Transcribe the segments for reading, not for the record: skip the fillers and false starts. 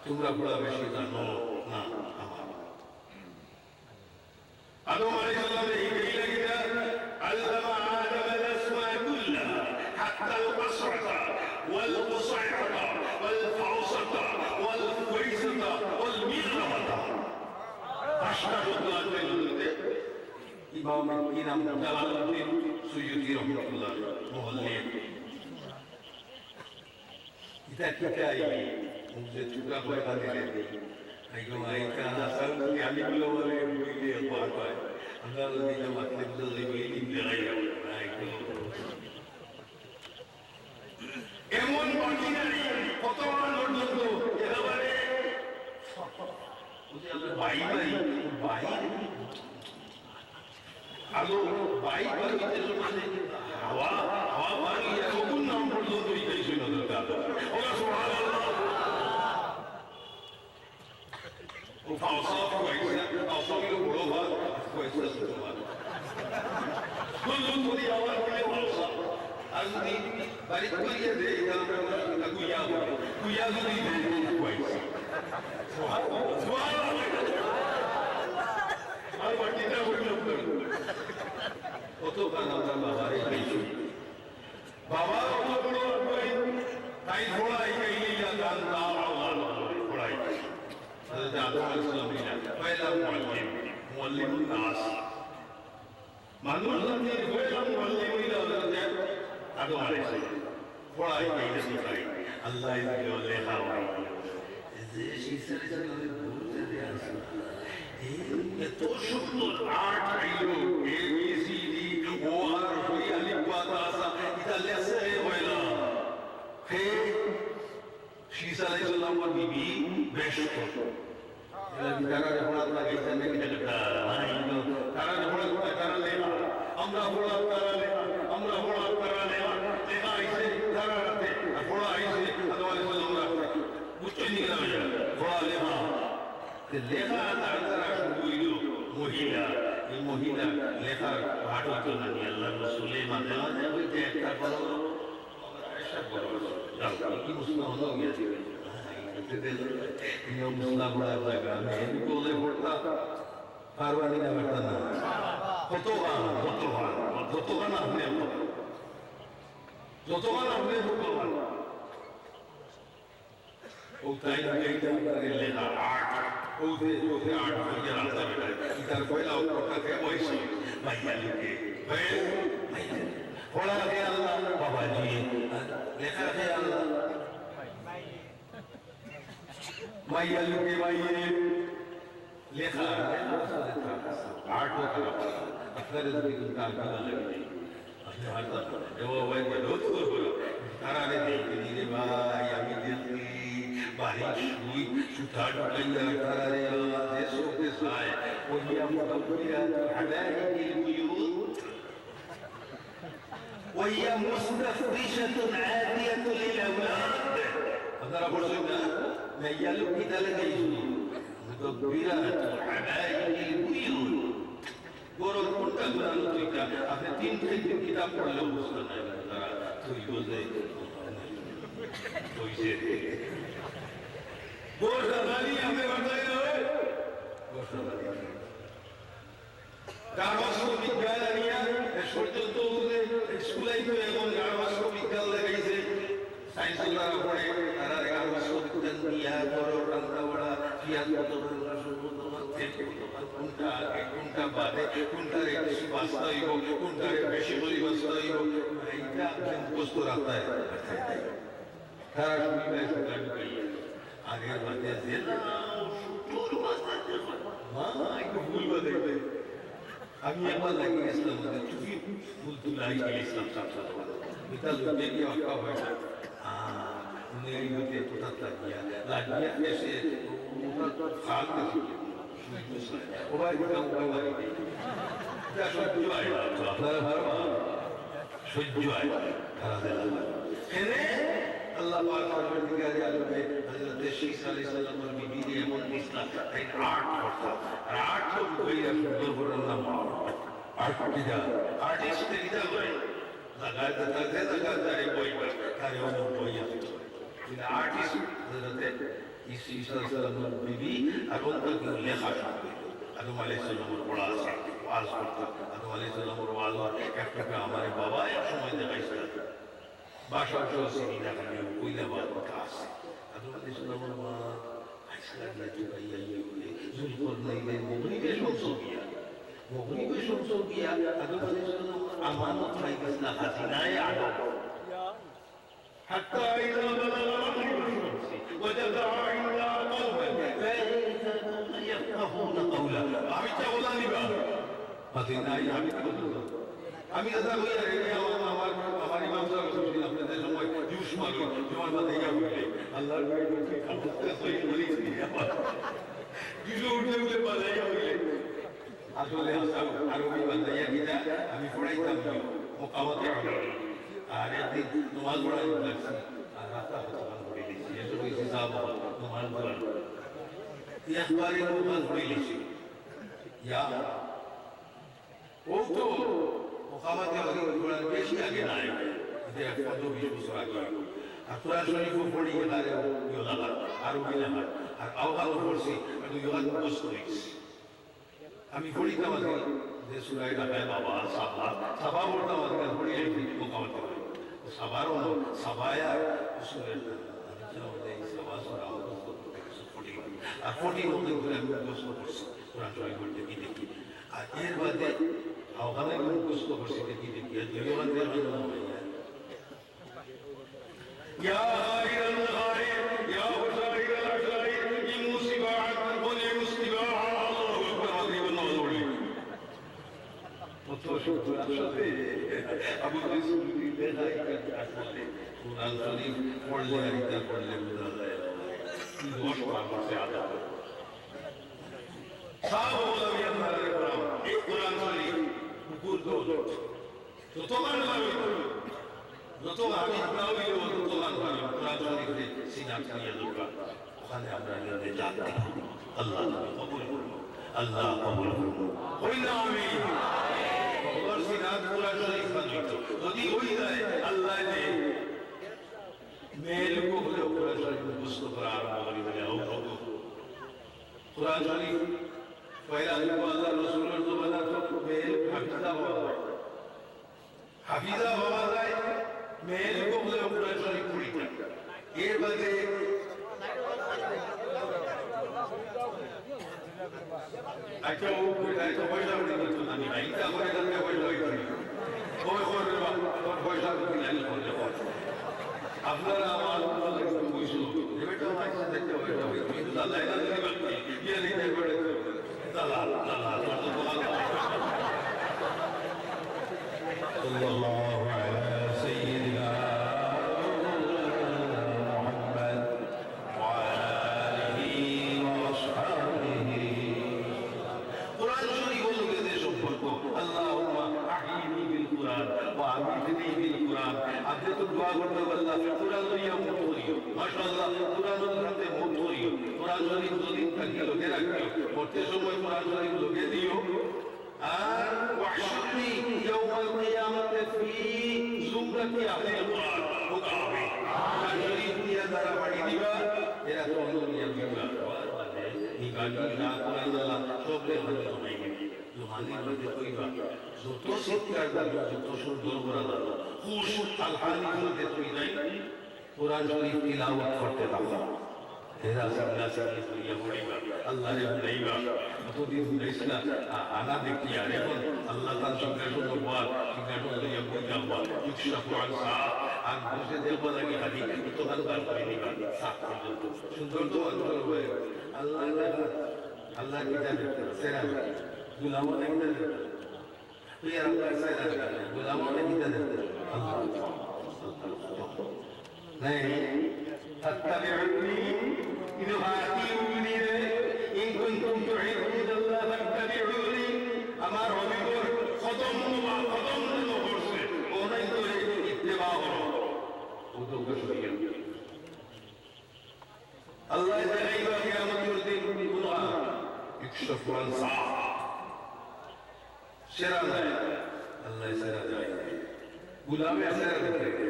তোমরা বড় বেশি জানো না আমার আদম আলাইহিস সালাম এই লাগিটা আল্লামা আদম আল-আসমা কুল্লাহা হাত্তা আল-বাসরাতা ওয়াল কুসাইরাতা ওয়াল ফাউসাতা ওয়াল কুইসাতা ওয়াল মিগরাতা আশরাফুল ইমাম ইনাম জালালউদ্দিন সুয়ুতি রাহমাতুল্লাহ মুহাল্লিল এটা কিতাই মুঝে চুকা করে দিলে আইগো আইকা হাসান কি আমি বলে বইলে বাত হয় আমরা দিলে মাতলে বলে বইলি দেখাইয়া আইগো এমন বাকিনারি কত পর্যন্ত একেবারে বুঝে আমরা ভাই আলো ভাই বাকিতে মানে হাওয়া বাকি কোন নাম পর্যন্ত এই ছিল দাদা ওরা সুবহানাল্লাহ وفاوصاف كويسه اوصاف له بروفا كويسه سبحان كل دي اول كل اوصاف ازدي بريد كليه دي كويا دي كويس سبحان الله আর বাকিটা হইল কত গান আমরা বাবারে গাইছি বাবা কত বড় কই তাই ঘোড়াই গাইলি গান দাও আল্লাহ ঘোড়াই হযরত আদম আলাইহিস সালাম পয়লা মুআল্লিমুন নাস মানুষ জানি পয়লা মুআল্লিম হইলা হযরত আদম আলাইহিস সালাম ঘোড়াই গাইলি শিখাই আল্লাহ ইজে লেখা হয় যে শিশারে জানি বলতে দেয়া আছে এত সুন্দর আট আইলো এ বি সি ডি ও আর হই আলিফ বা তা সা এটা লেসে হইলা হে শীস আলাইহিস সালাম আর বিবি বেশ এলা বিদারা যখন আল্লাহ গাইছেন নাকি এটা আইলো তারা যখন তারা লেখা আমরা বড় তারা লেখা আমরা বড় তারা লেখা লেখা আইছে তারা রাতে বড় আইছে আদম আলাইহিস সালাম বুঝছেন কি না বড় লেখা লেখা তারা শুরু মহিলা এই মহিলা লেখার পাঠ হতো না আল্লাহ রাসূলের মাঝে মাঝে হইতে একটা বড় আয়েশা বড় কি মুসলিম হলো গিয়েছে নিয়ম মুসলিম বড় লাগা আমি বলে পড়তা পারওয়ানি না করতা না কতবার আপনি যতবার আপনি ভগবান ও তাই এইটা লেখা আর্ট ওতে আর্ট হয়ে রাস্তা বেটা ইতার পয়লা ওটা কে ওইসি ভাইয়া লিখে ভাইয়া পড়া কে আল্লাহ বাবা জি লেখা কে আল্লাহ ভাইয়া লিখে ভাইয়া লেখা আর্ট होता আপনাদের যদি কাজ করা লাগে আপনি হয়তো এও ভাই রোজ করবো তারা দেখতে দিলে ভাই আমি দেখি বারিশ হুই সুতা ঢুকাইয়া তারারে দেশ দেশায় ওহিয়া মুতাব্বিয়া হাদাইকি বুয়ুত ওহিয়া মুস্তাফরিশাতুন আদিয়াতুন লিল আওলাদ আপনারা বলছেন না মাইয়ালু কিতা লাগাইছি মুতাব্বিরাত হাদাইকি বুয়ুত বড় কোনটা গুণানো তুইটা আপনি তিন থেকে কিতাব পড়লেও বুঝতে না তারা তুই বোঝে তুইছে গোশাদারি আমি বাতাই নয় গোশাদারি গার্হস্থ্য বিজ্ঞানীরা পর্যন্ত স্কুলেই তো এখন গার্হস্থ্য বিজ্ঞান লাগাইছে সাইন্সুলারা পড়ে তারা গার্হস্থ্য বিজ্ঞান দিয়া বড় রান্না বড়া পিয়াজ কত কোনটা বাদে কোনটা বাঁচতে হইব কোনটা বেশি করে বাঁচতে হইব এইটা মুখস্থ রাখতে হয় তারা সুবিধায় ঢুকাইয়া আগের বাদে একটু ভুল বাদে আমি একবার লাগিয়ে গেছিলাম চুপি ফুল তুলাই গেছিলাম মিতাল দেখি অক্কা হয় না উনি এই হতে কোথা লাগিয়া এসে ফাল দেখি ওবাই গোটা মোবাইল লাগিয়ে এটা সহ্য হয় না আপনারা ভালো সহ্য হয় তারা দেওয়া এনে আল্লাহ পাক পরবর্তীকালে আলমে হযরত শীস আলাইহিস সালামের বিবি এমন ইসলাম তাই আর্ট করতে আর্ট তো কইরা সুন্দর করে নাম আর্ট কিদা আর্টিস্ট কিদা হয় লাগাতে লাগাতে বই তারে ও বই যিনি আর্টিস্ট হযরত ঈসা আলাইহিসসালামের বিবি আর ওনাকে লেখা শুরু আদম আলাইহিসসালামের পড়া আছে ওয়াজ করতেন আদম আলাইহিসসালামের ওয়াজ একটা আমার বাবা এক সময় দেখাইছিল বাসা চলছে না খালি কইলা কথা আছে আদম আলাইহিসসালামের মা আইসা দিয়ে চুকাইয়া জুলকরনাইনের মুগরিবে সংসবিয়া মুগরিবে সংসবিয়া আদম আলাইহিসসালাম আমানত পাইছিনা হাসিনায় আদম حتى إذا بلغ مغرب الشمس وجدها عند قومه فإذا هم يفقهون قوله আমি তো বলি না হাসিনায় আমি কথা কইয়া রে আমার ইমাম সাহেব বলেন আপনাদের সময় জুস মারো জোয়ান বাদে যাবে আল্লাহর বাইরে কাছে সই বলিছি দিলো উঠে পালাই হইলে আসলে আরবি বাদাইয়া কিনা আমি পড়াইতাম মুকাওয়াতে আর একদিন তোমার পড়াই লাগছে আর রাস্তা হাসপাতাল পড়ে গেছি এসে কইছি সাহেব তোমার পড়া ইয়াকবারে তোমার পড়ে গেছি ইয়া ও তো মুকাওয়াতে পড়া বেশি আগে নাই এটা 15-20 বছর আগে আর কোরআন শরীফ পড়ি গেলারে ইয়োলা আরবি না আর আওয়াজ পড়ছি আমি ইয়োলা মুখস্থ করেছি আমি পড়িতাম আগে যে সূরা ঢাকায় বাবা সাবা পড়তাম আগে পড়ি মুকাওয়াতে সাবারও সাবায়া উসুলের সাবা সূরা মুখস্থ করতে পড়ি আর পড়ি মধ্যে আমি মুখস্থ করছি কোরআন শরীফ পড়তে দেখি আর এর বাদে আওয়াজে মুখস্থ করছি দেখি ইয়োলা দেওয়া يا غائر الغائر يا وزائر العزائر إنه سباعة ونعم السباعة الله أكبر عظيم النظر أبو رسول الله আসলে কোরআন শরীফ পড়লে আর এটা পড়লে বোঝা যায় দোষ করছে আদব সব ওলামা আপনারা করলাম এই কোরআন শরীফ বুকুর দৌলত তো তোমার লাগে যত আমি আপনারই যত লাগবে কোরআন শরীফে সিনাত নিয়ে দুকা ওখানে আমরা নিয়ে যাচ্ছি আল্লাহ কবুল করুন আল্লাহ কবুল করুন কইলা আমিন ওর সিনাত কোরআন শরীফ বানাইতো যদি হই যায় আল্লাহ দে মেল কো হলে কোরআন শরীফ মুখস্থ করা আরম্ভ করি বলে ও কোরআন শরীফ পয়লা আল্লাহ রাসূলের জমানা তো মেল হাফিজা হওয়া যায় মেয়ের কোলে কোরআন শরীফ পড়িতা এর বাদে আচ্ছা ও তো পয়সা উঠে তো আমি আইতা করে দাঁড়িয়ে পয়সা উঠে ওই করে তোর পয়সা উঠে আমি বলতে পারবো আপনারা আমার কইছো এটা মাইসা দেখতে হয় কিন্তু আল্লাহ এটা দিবেন ইয়া দিতে পারে দালাল দালাল তো বলা সাল্লাল্লাহু আলাইহি سيدنا محمد وعلى آله وأصحابه قرآن شريف لغة সম্পর্ক اللهم أحيني بالقرآن وأميتني بالقرآن আপনি তো দোয়া করতে আল্লাহ কোরআন লইয়া মুত করিও মাশাআল্লাহ কোরআন লইতে মুত করিও কোরআন শরীফ যদি থাকি লগে রাখিও পড়তে সময় কোরআন শরীফ লগে দিও আর ওয়াহশুরনি ইয়াউমাল কিয়ামাতি ফি জুমরাতি আহলিল কুরআন মুকাবি শরীফ দিয়া যারা বাড়ি দিবা এরা তো অন্য নিয়ম দিবা এই গাড়ি না করে আল্লাহ সবরে ভালো বানাইবে লোহানি মধ্যে কইবা যত চিৎকার করবে যত সুন্দর করে আল্লাহ খুশ আলহানি মধ্যে তুই নাই কোরআন শরীফ তিলাওয়াত করতে থাকো এরা সাল্লাল্লাহু আলাইহি ওয়াসাল্লাম বলিবা আল্লাহরে বলাইবা কতদিন ইসলাম আনা দেখি আর এখন আল্লাহ তাআলা সঙ্গে শুনো বল কিংবা লইয়া বুঝাবা ইকশাফু আন সা আর বুঝে দেব লাগি খালি তো আল্লাহ করে নিবা সাফ পর্যন্ত সুন্দর তো অন্তর হয়ে আল্লাহ কি জানে সেরা গুলাম একটা তুই আল্লাহ সেরা গুলাম কি জানে আল্লাহ नहीं فاتبعوني يهاديني إن كنتم تحبون الله فاتبعوني আমার হবিবর কদম করছে ওনাই ধরে ইত্তেবা করো ও তো কইয়া আল্লাহ দেখাইবা কিয়ামতের দিন গুনাহ ইকশাফু আন সা সেরা যায় আল্লাহ সেরা যায় গুলামে সেরা দেখে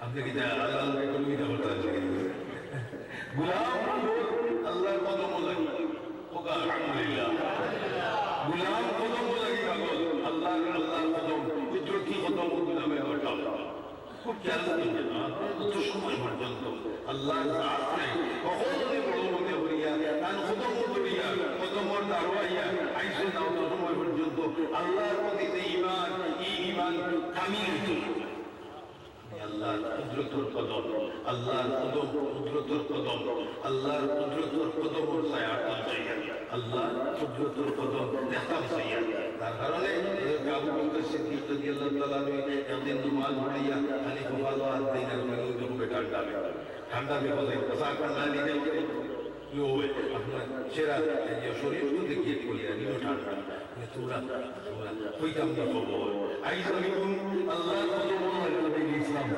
আপনি কি আল্লাহ কলমিটা বলতে গুলাম আল্লাহর কদম লাগি ওকা আলহামদুলিল্লাহ গুলাম কদম লাগি কাগজ আল্লাহর কদম কুদরতি কদম গুলামে ওঠা খুব খেয়াল করবেন না অত সময় পর্যন্ত আল্লাহর জাত নাই কখন যদি বড় মনে করিয়া কারণ কদম করিয়া কদমর দারোয়াইয়া আইসে না অত সময় পর্যন্ত আল্লাহর প্রতি যে ঈমান এই ঈমান কামিল হইত আল্লাহর কুদরতুল কদম আল্লাহর কদম কুদরতুল কদম আল্লাহর কুদরতুল কদমর ছায়াতল চাইয়া আল্লাহর কুদরতুল কদম দেখতাম চাইয়া তার কারণে আবু বকর সিদ্দিক রাদিয়াল্লাহু তাআলা একদিন নামাজ পড়িয়া খালি কপাল আর দিনের মনে ডুবে ঠান্ডা বিপদে কথা ঠান্ডা দিতে কি হবে আপনার সেরা যে শরীর থেকে কি করিয়া নিও ঠান্ডা তোমরা কইতাম না খবর আইসামি আল্লাহর কদম ইসলাম